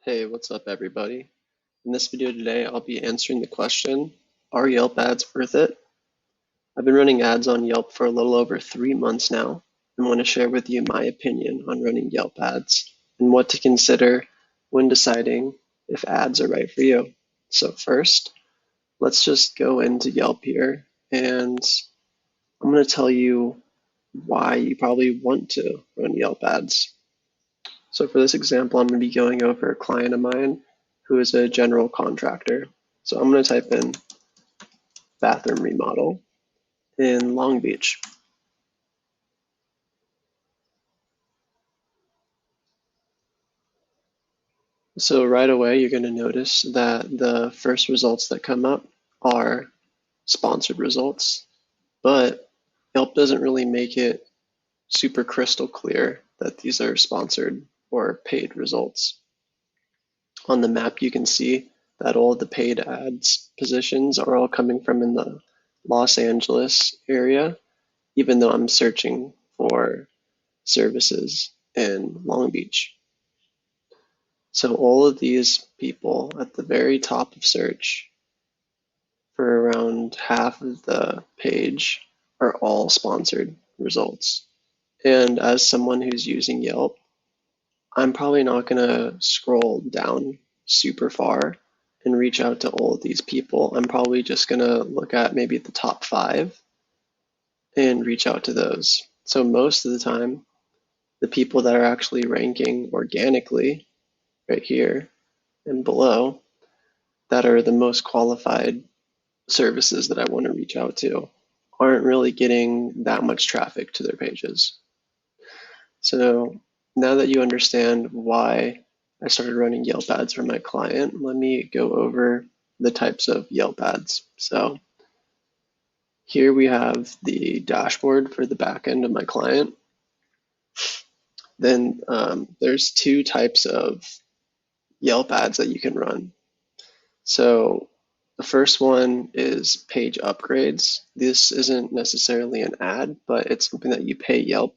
Hey, what's up, everybody? In this video today, I'll be answering the question, are Yelp ads worth it? I've been running ads on Yelp for a little over 3 months now and want to share with you my opinion on running Yelp ads and what to consider when deciding if ads are right for you. So first, let's just go into Yelp here and I'm going to tell you why you probably want to run Yelp ads. So for this example, I'm going to be going over a client of mine who is a general contractor. So I'm going to type in bathroom remodel in Long Beach. So right away, you're going to notice that the first results that come up are sponsored results, but Yelp doesn't really make it super crystal clear that these are sponsored or paid results. On the map, you can see that all the paid ads positions are all coming from in the Los Angeles area, even though I'm searching for services in Long Beach. So all of these people at the very top of search for around half of the page are all sponsored results. And as someone who's using Yelp, I'm probably not going to scroll down super far and reach out to all of these people. I'm probably just going to look at maybe the top 5 and reach out to those. So most of the time, the people that are actually ranking organically right here and below that are the most qualified services that I want to reach out to aren't really getting that much traffic to their pages. So now that you understand why I started running Yelp ads for my client, let me go over the types of Yelp ads. So here we have the dashboard for the back end of my client. Then there's 2 types of Yelp ads that you can run. So the first one is page upgrades. This isn't necessarily an ad, but it's something that you pay Yelp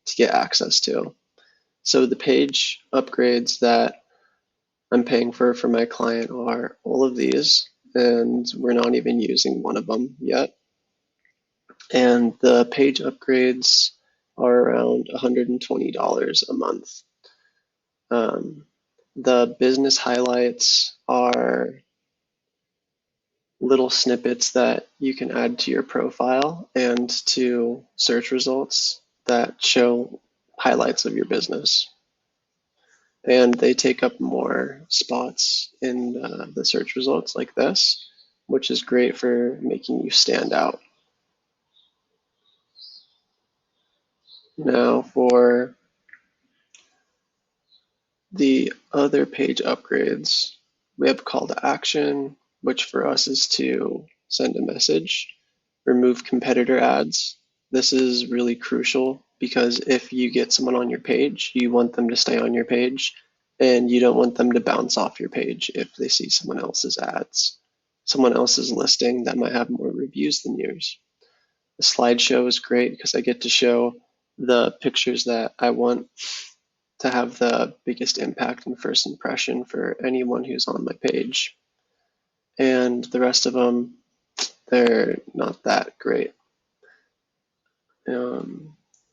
to get access to. So the page upgrades that I'm paying for my client are all of these, and we're not even using one of them yet. And the page upgrades are around $120 a month. The business highlights are little snippets that you can add to your profile and to search results that show highlights of your business. And they take up more spots in the search results like this, which is great for making you stand out. Now for the other page upgrades, we have call to action, which for us is to send a message, remove competitor ads. This is really crucial because if you get someone on your page, you want them to stay on your page and you don't want them to bounce off your page if they see someone else's ads, someone else's listing that might have more reviews than yours. The slideshow is great because I get to show the pictures that I want to have the biggest impact and first impression for anyone who's on my page. And the rest of them, they're not that great.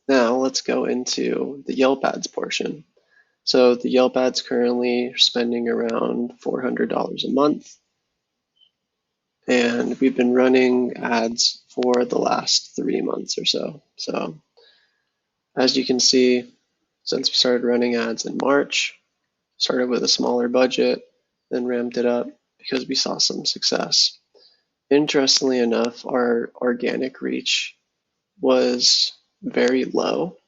Now let's go into the Yelp ads portion. So the Yelp ads currently are spending around $400 a month. And we've been running ads for the last 3 months or so. So as you can see, since we started running ads in March, started with a smaller budget, then ramped it up because we saw some success. Interestingly enough, our organic reach was very low,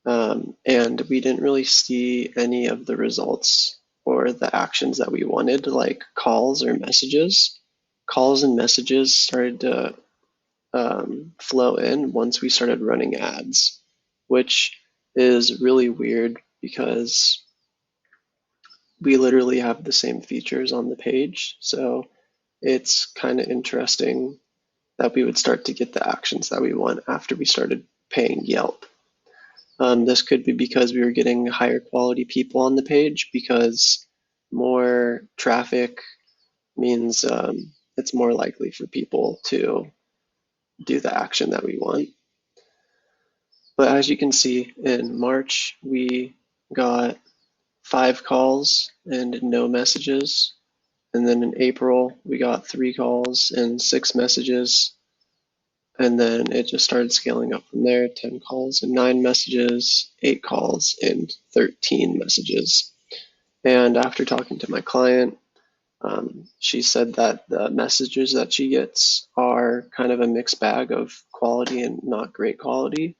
and we didn't really see any of the results or the actions that we wanted, like calls or messages. Calls and messages started to flow in once we started running ads, which is really weird because we literally have the same features on the page. So it's kind of interesting that we would start to get the actions that we want after we started paying Yelp. This could be because we were getting higher quality people on the page because more traffic means it's more likely for people to do the action that we want. But as you can see, in March, we got 5 calls and no messages. And then in April, we got 3 calls and 6 messages. And then it just started scaling up from there, 10 calls and 9 messages, 8 calls and 13 messages. And after talking to my client, she said that the messages that she gets are kind of a mixed bag of quality and not great quality.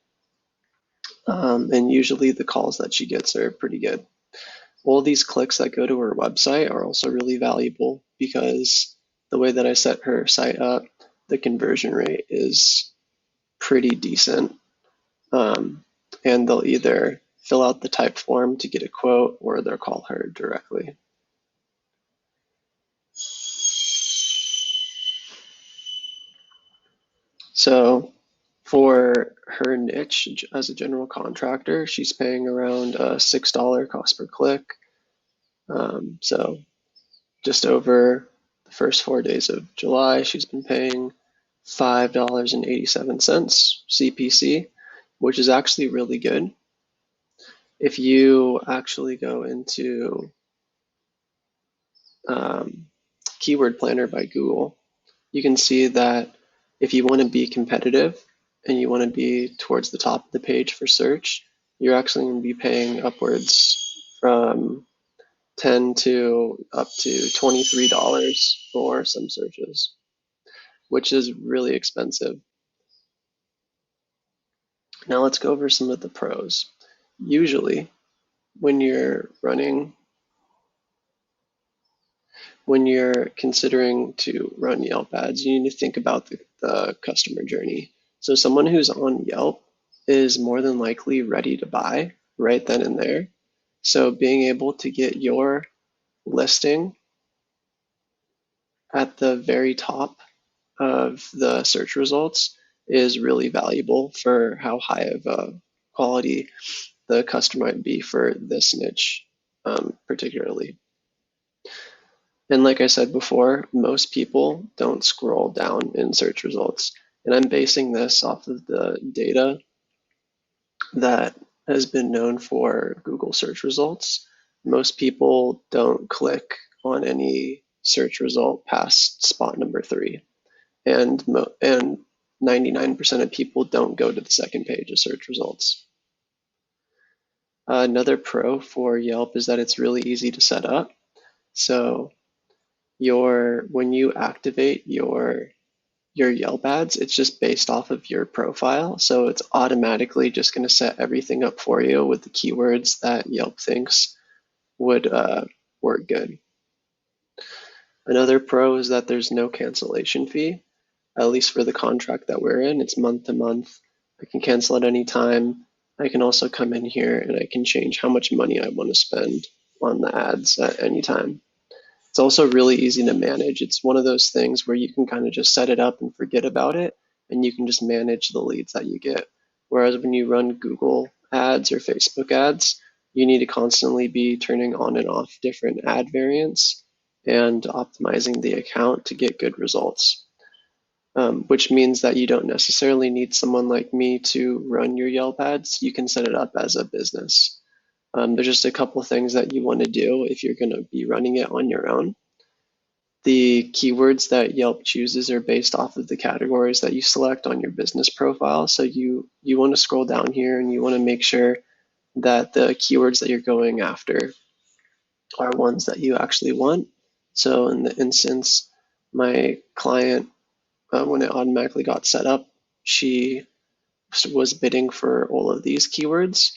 And usually the calls that she gets are pretty good. All these clicks that go to her website are also really valuable because the way that I set her site up, the conversion rate is pretty decent. And they'll either fill out the type form to get a quote or they'll call her directly. So for her niche as a general contractor, she's paying around a $6 cost per click. So just over the first 4 days of July, she's been paying $5.87 CPC, which is actually really good. If you actually go into Keyword Planner by Google, you can see that if you want to be competitive and you want to be towards the top of the page for search, you're actually going to be paying upwards from $10 to up to $23 for some searches, which is really expensive. Now let's go over some of the pros. Usually, when you're considering to run Yelp ads, you need to think about the customer journey. So someone who's on Yelp is more than likely ready to buy right then and there. So being able to get your listing at the very top of the search results is really valuable for how high of a quality the customer might be for this niche, particularly. And like I said before, most people don't scroll down in search results. And I'm basing this off of the data that has been known for Google search results. Most people don't click on any search result past spot number 3. And 99% of people don't go to the second page of search results. Another pro for Yelp is that it's really easy to set up. So when you activate your Yelp ads, it's just based off of your profile. So it's automatically just going to set everything up for you with the keywords that Yelp thinks would work good. Another pro is that there's no cancellation fee, at least for the contract that we're in. It's month to month. I can cancel at any time. I can also come in here and I can change how much money I want to spend on the ads at any time. It's also really easy to manage. It's one of those things where you can kind of just set it up and forget about it, and you can just manage the leads that you get. Whereas when you run Google ads or Facebook ads, you need to constantly be turning on and off different ad variants and optimizing the account to get good results. Which means that you don't necessarily need someone like me to run your Yelp ads. You can set it up as a business. There's just a couple of things that you want to do if you're going to be running it on your own. The keywords that Yelp chooses are based off of the categories that you select on your business profile. So you want to scroll down here and you want to make sure that the keywords that you're going after are ones that you actually want. So in the instance, my client, when it automatically got set up, she was bidding for all of these keywords,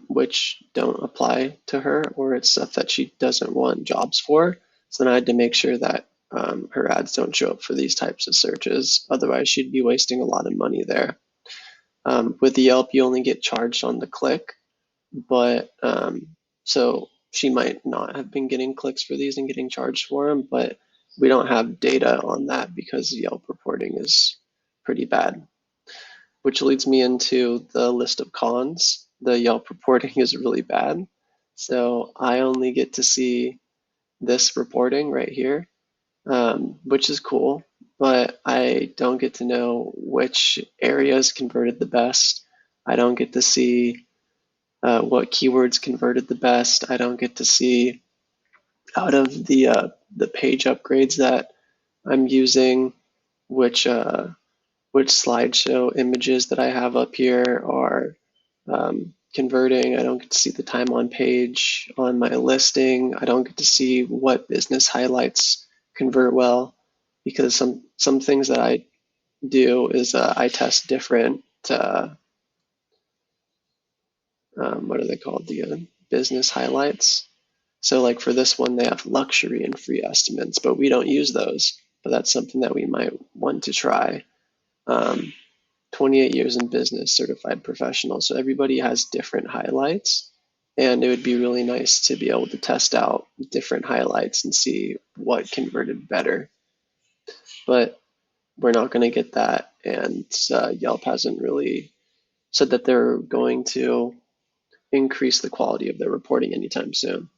which don't apply to her, or it's stuff that she doesn't want jobs for. So then I had to make sure that her ads don't show up for these types of searches. Otherwise, she'd be wasting a lot of money there. With Yelp, you only get charged on the click, but so she might not have been getting clicks for these and getting charged for them, but we don't have data on that because Yelp reporting is pretty bad. Which leads me into the list of cons. The Yelp reporting is really bad. So I only get to see this reporting right here, which is cool, but I don't get to know which areas converted the best. I don't get to see what keywords converted the best. I don't get to see out of the page upgrades that I'm using, which which slideshow images that I have up here are converting. I don't get to see the time on page on my listing. I don't get to see what business highlights convert well, because some things that I do is I test different what are they called, the business highlights. So like for this one, they have luxury and free estimates, but we don't use those. But that's something that we might want to try. Um, 28 years in business, certified professional. So everybody has different highlights, and it would be really nice to be able to test out different highlights and see what converted better. But we're not going to get that, and Yelp hasn't really said that they're going to increase the quality of their reporting anytime soon.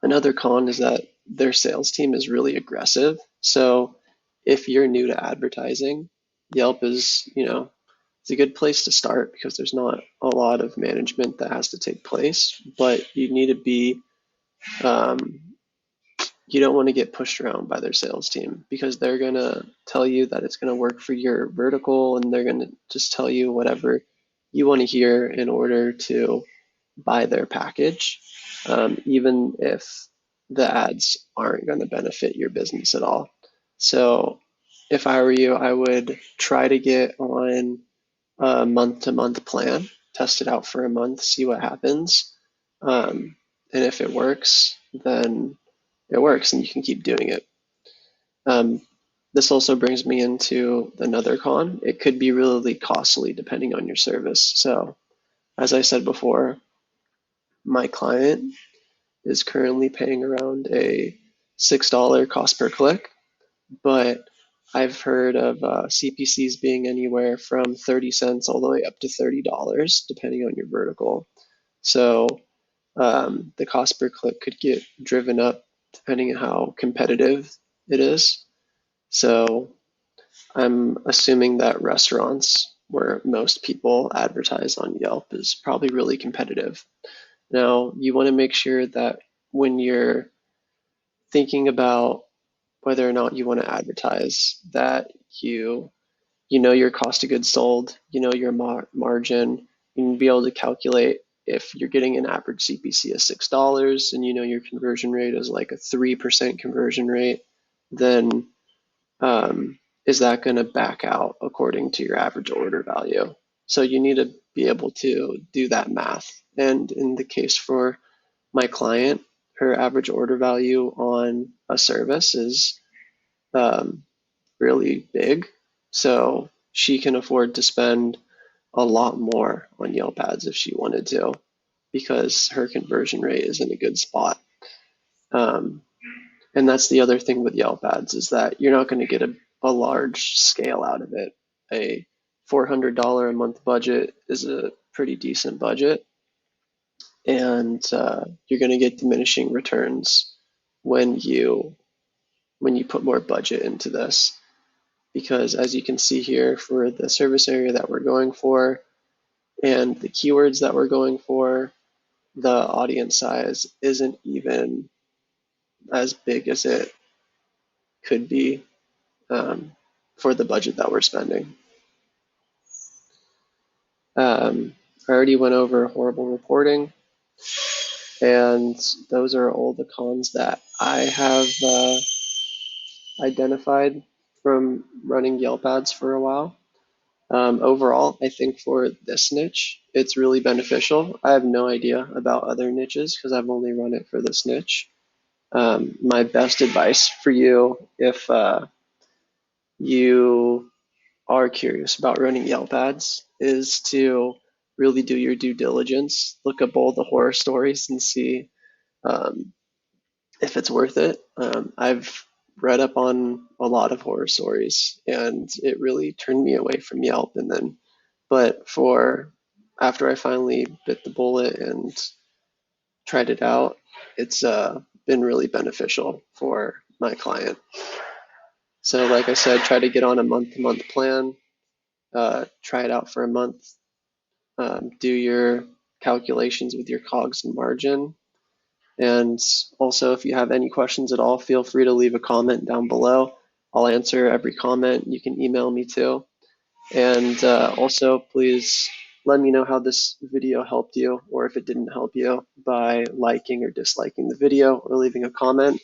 Another con is that their sales team is really aggressive. So if you're new to advertising, Yelp is, it's a good place to start because there's not a lot of management that has to take place, but you need to be, um, you don't want to get pushed around by their sales team because they're going to tell you that it's going to work for your vertical, and they're going to just tell you whatever you want to hear in order to buy their package, even if the ads aren't going to benefit your business at all. So if I were you, I would try to get on a month-to-month plan, test it out for a month, see what happens. And if it works, then it works and you can keep doing it. Um, this also brings me into another con. It could be really costly depending on your service. So as I said before, my client is currently paying around a $6 cost per click, but I've heard of CPCs being anywhere from 30 cents all the way up to $30, depending on your vertical. So the cost per click could get driven up depending on how competitive it is. So I'm assuming that restaurants, where most people advertise on Yelp, is probably really competitive. Now, you want to make sure that when you're thinking about whether or not you want to advertise, that you know your cost of goods sold, you know your margin, you can be able to calculate if you're getting an average CPC of $6 and you know your conversion rate is like a 3% conversion rate, then is that going to back out according to your average order value? So you need to be able to do that math. And in the case for my client, her average order value on a service is um, really big. So she can afford to spend a lot more on Yelp ads if she wanted to, because her conversion rate is in a good spot. Um, and that's the other thing with Yelp ads, is that you're not going to get a large scale out of it. A $400 a month budget is a pretty decent budget, and you're going to get diminishing returns when you put more budget into this. Because as you can see here, for the service area that we're going for and the keywords that we're going for, the audience size isn't even as big as it could be for the budget that we're spending. I already went over horrible reporting, and those are all the cons that I have identified from running Yelp ads for a while. Overall, I think for this niche, it's really beneficial. I have no idea about other niches because I've only run it for this niche. My best advice for you, if you are curious about running Yelp ads, is to really do your due diligence, look up all the horror stories and see um, if it's worth it. I've read up on a lot of horror stories, and it really turned me away from Yelp. And then, but for after I finally bit the bullet and tried it out, it's been really beneficial for my client. So like I said, try to get on a month-to-month plan, try it out for a month, do your calculations with your COGS and margin. And also, if you have any questions at all, feel free to leave a comment down below. I'll answer every comment. You can email me too. And also, please let me know how this video helped you, or if it didn't help you, by liking or disliking the video or leaving a comment.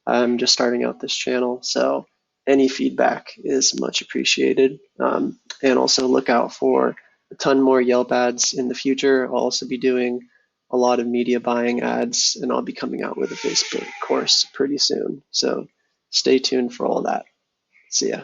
I'm just starting out this channel, so any feedback is much appreciated. And also look out for a ton more Yelp ads in the future. I'll also be doing a lot of media buying ads, and I'll be coming out with a Facebook course pretty soon. So stay tuned for all that. See ya.